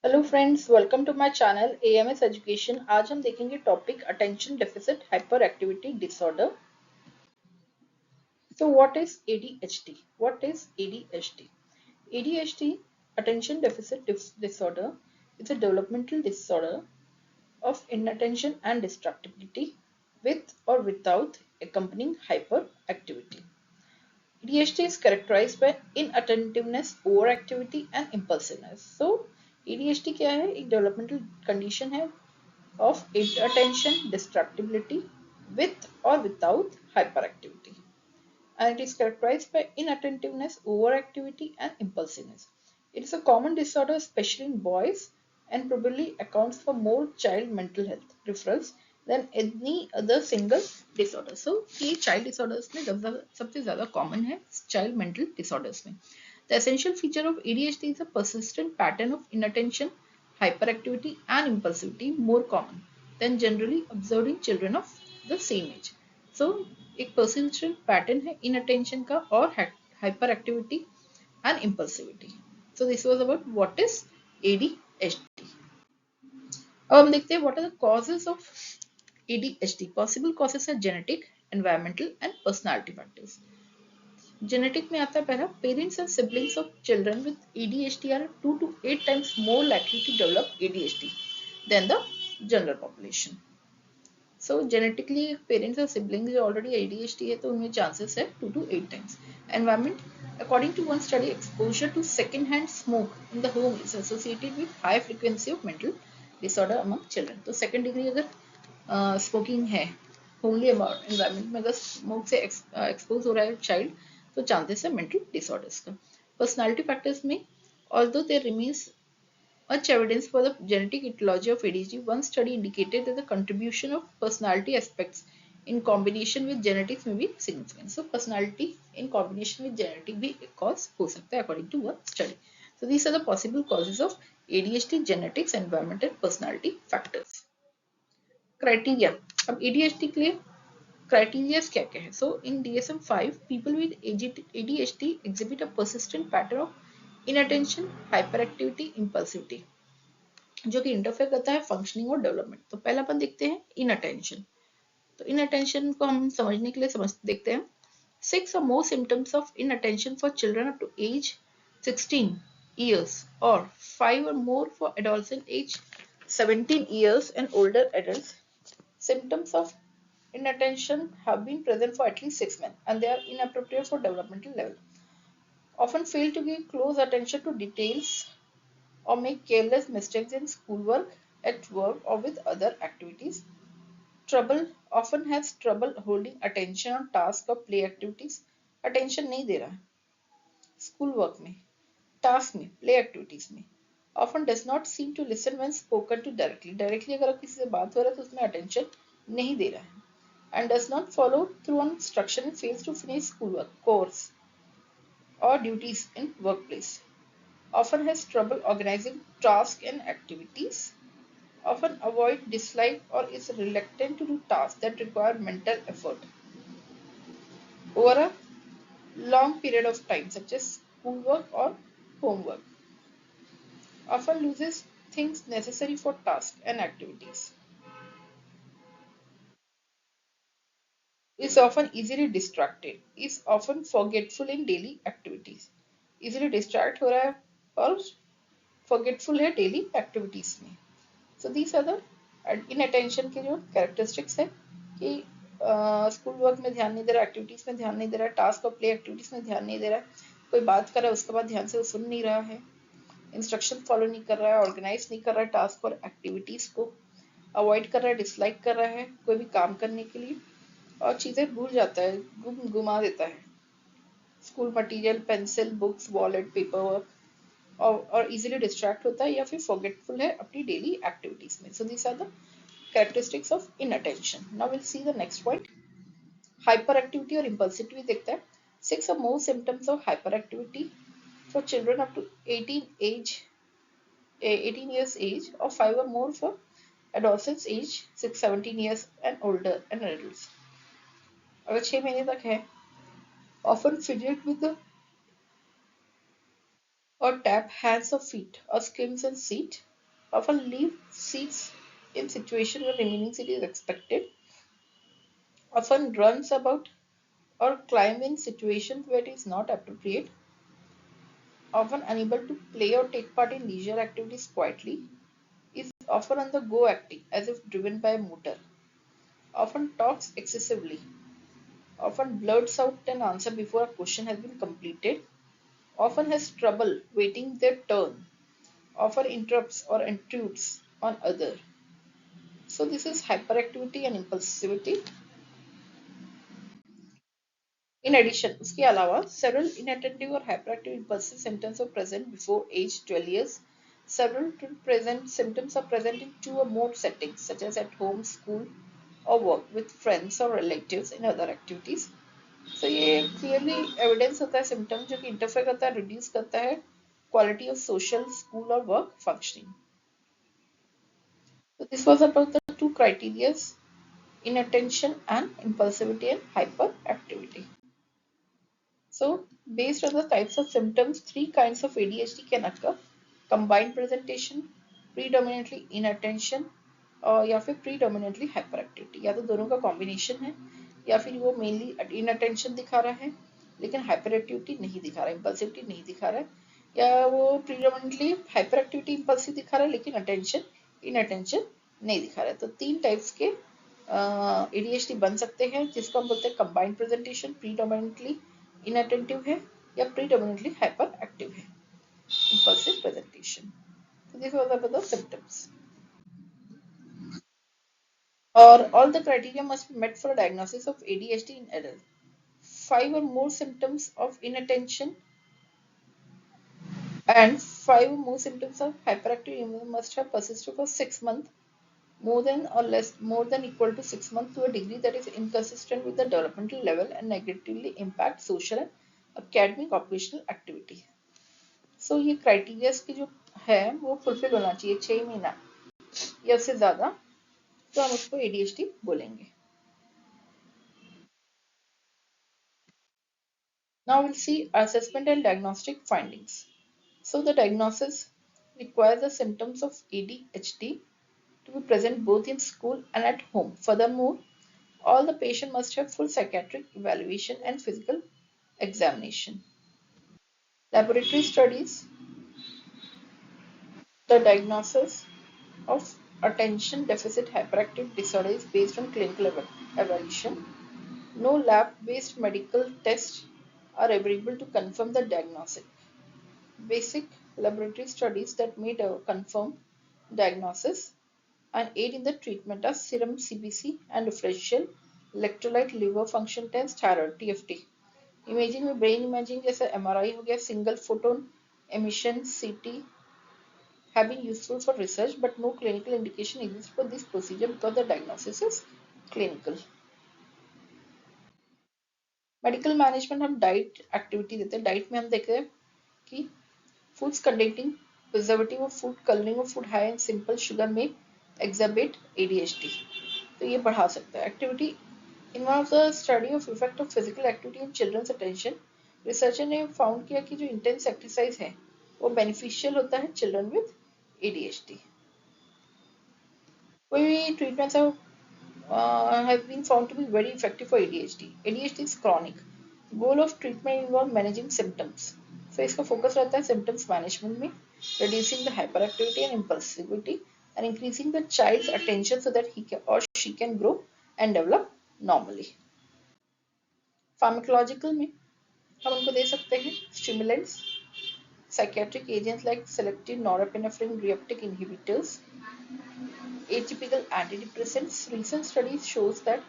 Hello friends, welcome to my channel AMS education. आज हम देखेंगे topic attention deficit hyperactivity disorder. So what is ADHD? What is ADHD? ADHD, attention deficit disorder, is a developmental disorder of inattention and distractibility with or without accompanying hyperactivity. ADHD is characterized by inattentiveness, overactivity and impulsiveness. So ADHD क्या है? एक developmental condition है of attention distractibility with or without hyperactivity, and it is characterized by inattentiveness, overactivity and impulsiveness. It is a common disorder especially in boys and probably accounts for more child mental health referrals than any other single disorder. So ये child disorders में सबसे ज़्यादा common है child mental disorders में. The essential feature of ADHD is a persistent pattern of inattention, hyperactivity and impulsivity, more common than generally observed in children of the same age. So एक persistent pattern है inattention का और hyperactivity and impulsivity. So this was about what is ADHD. अब हम देखते हैं what are the causes of ADHD. Possible causes are genetic, environmental and personality factors. Genetic में आता है पहला, parents and siblings of children with ADHD are 2 to 8 times more likely to develop ADHD than the general population. So genetically parents और siblings जो already ADHD है तो उनमें chances है 2 to 8 times. Environment, according to one study, exposure to second hand smoke in the home is associated with high frequency of mental disorder among children. तो second degree अगर smoking है homely environment में, अगर smoke से expose हो रहा है child, तो चांसेस है मेंटल डिसऑर्डर्स का. पर्सनालिटी फैक्टर्स में, although there remains much evidence for the genetic etiology of ADHD, one study indicated that the contribution of personality aspects in combination with genetics may be significant. So personality in combination with genetic भी एक cause हो सकता है according to one study. So these are the possible causes of ADHD: genetics, environment and personality factors. Criteria. अब ADHD के लिए criteria क्या क्या है? So in DSM-5, people with ADHD exhibit a persistent pattern of inattention, hyperactivity, impulsivity, जो कि interfere करता है फंक्शनिंग और डेवलपमेंट. तो पहला अपन देखते हैं इनअटेंशन. तो इनअटेंशन को हम समझने के लिए देखते हैं. 6 or more symptoms of inattention for children up to age 16 years or 5 or more for adolescent age 17 years and older adults. Symptoms of inattention have been present for at least 6 months and they are inappropriate for developmental level. Often fail to give close attention to details or make careless mistakes in schoolwork, at work or with other activities. Trouble, often has trouble holding attention on task or play activities. Attention नहीं दे रहा है school work में, task में, play activities में. Often does not seem to listen when spoken to directly. Directly अगर किसी से बात हो रहा है तो उसमें attention नहीं दे रहा है. And does not follow through on instruction and fails to finish schoolwork, course or duties in workplace. Often has trouble organizing tasks and activities. Often avoid, dislike or is reluctant to do tasks that require mental effort over a long period of time, such as schoolwork or homework. Often loses things necessary for tasks and activities. Is often easily distracted. Is often forgetful in daily activities. Easily distract हो रहा है और forgetful है daily activities में. So these are the inattention के जो characteristics है कि स्कूल वर्क में ध्यान नहीं दे रहा, एक्टिविटीज में ध्यान नहीं दे रहा, टास्क और प्ले एक्टिविटीज में ध्यान नहीं दे रहा, कोई बात कर रहा है उसके बाद ध्यान से वो सुन नहीं रहा है, इंस्ट्रक्शन फॉलो नहीं कर रहा है, ऑर्गेनाइज नहीं कर रहा है टास्क और एक्टिविटीज को, अवॉइड कर रहा है, डिसलाइक कर रहा है कोई भी काम करने के लिए, और चीजें भूल जाता है, घुमा देता है, school material, pencil, books, wallet, paper work, और इजीली डिस्ट्रैक्ट होता है या फिर फॉरगेटफुल है अपनी डेली एक्टिविटीज में. So these are the characteristics of inattention. Now we'll see the next point. Hyperactivity or impulsivity देखते हैं. 6 or more symptoms of hyperactivity for children up to 18 years age or 5 or more for adolescents age 17 years and older and adults. अगर 6 महीने तक है, often fidget with the or tap hands or feet or skims and seat, often leave seats in situations where remaining seat is expected, often runs about or climb in situations where it is not appropriate, often unable to play or take part in leisure activities quietly, is often on the go acting as if driven by a motor, often talks excessively, often blurts out an answer before a question has been completed, often has trouble waiting their turn, often interrupts or intrudes on other. So this is hyperactivity and impulsivity. In addition, इसके अलावा several inattentive or hyperactive impulsive symptoms are present before age 12 years. Several present symptoms are present in two or more settings, such as at home, school, or work with friends or relatives in other activities. So ये clearly evidence होता है symptom जो कि interfere करता है, reduce करता है quality of social, school or work functioning. So this was about the two criteria: inattention and impulsivity and hyperactivity. So, based on the types of symptoms, three kinds of ADHD can occur: combined presentation, predominantly inattention, और या फिर predominantly hyperactivity. या तो दोनों का combination है, या फिर वो mainly inattention दिखा रहा है लेकिन hyperactivity नहीं दिखा रहा है, impulsivity नहीं दिखा रहा है, या वो predominantly hyperactivity impulsive दिखा रहा है लेकिन attention inattention नहीं दिखा रहा है. तो तीन टाइप्स के ADHD बन सकते हैं, जिसको हम बोलते हैं कंबाइंड प्रेजेंटेशन, प्रीडोमिनेंटली इनअटेंटिव है या प्रीडोमिनेंटली हाइपर एक्टिव है, impulsive presentation. So these were the symptoms. Or all the criteria must be met for a diagnosis of ADHD in adults. Five or more symptoms of inattention and five or more symptoms of hyperactive must have persisted for 6 months, more than or less, more than equal to 6 months, to a degree that is inconsistent with the developmental level and negatively impact social and academic occupational activity. So ये criteria की जो है वो fulfil होना चाहिए 6 महीना या उससे ज्यादा, तो हम उसको ADHD बोलेंगे. Now we'll see assessment and diagnostic findings. So the diagnosis requires the symptoms of ADHD to be present both in school and at home. Furthermore, all the patient must have full psychiatric evaluation and physical examination. Laboratory studies, the diagnosis of attention deficit hyperactive disorder is based on clinical evaluation. No lab-based medical tests are available to confirm the diagnosis. Basic laboratory studies that may confirm diagnosis and aid in the treatment are serum CBC and differential electrolyte liver function test, thyroid TFT. Imaging में brain imaging जैसे MRI हो गया, single photon emission CT have been useful for research, but no clinical indication exists for this procedure because the diagnosis is clinical. Medical management हम diet activity देते हैं. Diet में हम देखते हैं कि foods containing preservative of food, coloring of food high and simple sugar में exacerbate ADHD. तो ये बढ़ा सकता है. Activity in one of the study of effect of physical activity on children's attention, researcher ने found किया कि जो intense exercise है वो beneficial होता है children with ADHD. कोई भी treatments have been found to be very effective for ADHD. ADHD is chronic. Goal of treatment involve managing symptoms. So इसका focus रहता है symptoms management में, reducing the hyperactivity and impulsivity, and increasing the child's attention so that he can, or she can grow and develop normally. Pharmacological में हम उनको दे सकते हैं stimulants, psychiatric agents like selective norepinephrine reuptake inhibitors, atypical antidepressants. Recent studies shows that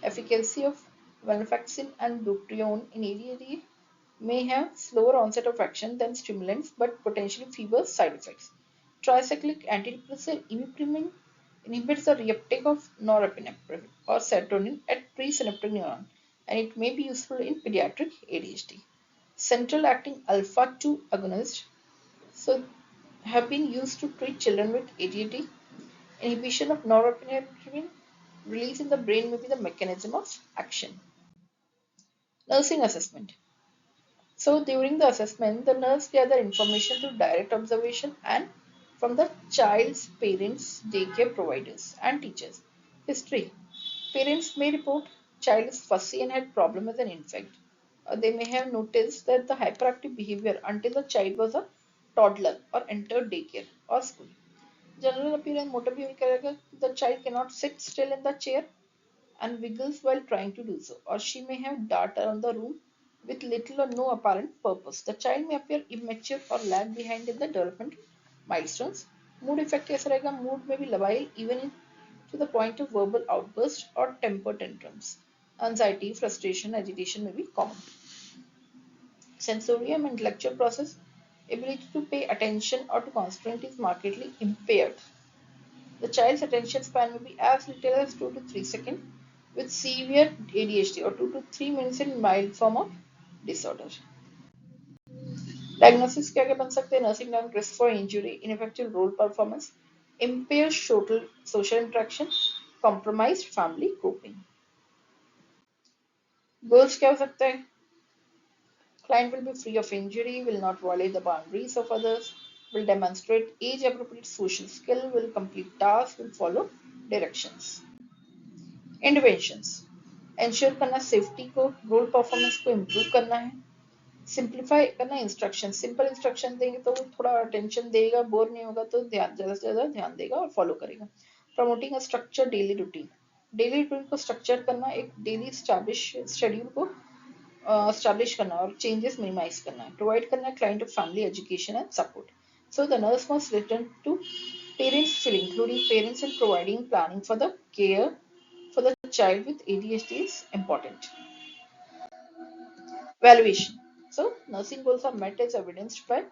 efficacy of venlafaxine and bupropion in ADHD may have slower onset of action than stimulants but potentially fewer side effects. Tricyclic antidepressant imipramine inhibits the reuptake of norepinephrine or serotonin at presynaptic neuron, and it may be useful in pediatric ADHD. Central acting alpha 2 agonists so have been used to treat children with ADHD. Inhibition of norepinephrine release in the brain may be the mechanism of action. Nursing assessment. So during the assessment, the nurse gather information through direct observation and from the child's parents, daycare providers, and teachers. History. Parents may report child is fussy and had problem as an infant. They may have noticed that the hyperactive behavior until the child was a toddler or entered daycare or school. General appearance, motor behavior करेगा, the child cannot sit still in the chair and wiggles while trying to do so, or she may have dart around the room with little or no apparent purpose. The child may appear immature or lag behind in the development milestones. Mood effect कैसा रहेगा? Mood may be labile even to the point of verbal outburst or temper tantrums. Anxiety, frustration, agitation may be common. Sensorium and intellectual process, ability to pay attention or to concentrate is markedly impaired. The child's attention span may be as little as 2 to 3 seconds with severe ADHD or 2 to 3 minutes in mild form of disorder. Diagnosis क्या क्या बन सकते हैं? Nursing down risk for injury, ineffective role performance, impaired social interaction, compromised family coping. Goals क्या हो सकता है? Client will be free of injury, will not violate the boundaries of others, will demonstrate age appropriate social skill, will complete tasks, will follow directions. Interventions. Ensure करना safety को, role performance को improve करना है, simplify करना instruction, simple instruction देंगे तो वो थोड़ा अटेंशन देगा, बोर नहीं होगा तो ध्यान ज़्यादा से ज़्यादा ध्यान देगा और फॉलो करेगा. Promoting a structure daily routine, daily routine को स्ट्रक्चर करना, एक डेली स्टैब्लिश शेड्यूल को स्टैब्लिश करना और चेंजेस मिनिमाइज करना है. प्रोवाइड करना है client of family education and support. So the nurse must return to parents field, including parents in providing planning for the care for the child with ADHD is important. Valuation. So, nursing goals are met as evidenced by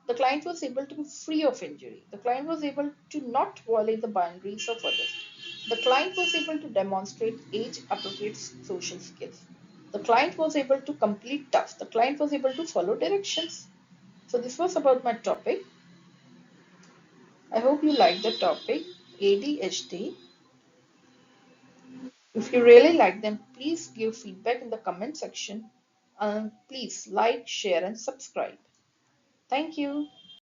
the client was able to be free of injury. The client was able to not violate the boundaries of others. The client was able to demonstrate age appropriate social skills. The client was able to complete tasks. The client was able to follow directions. So, this was about my topic. I hope you liked the topic ADHD. If you really like them, please give feedback in the comment section and please like, share, and subscribe. Thank you.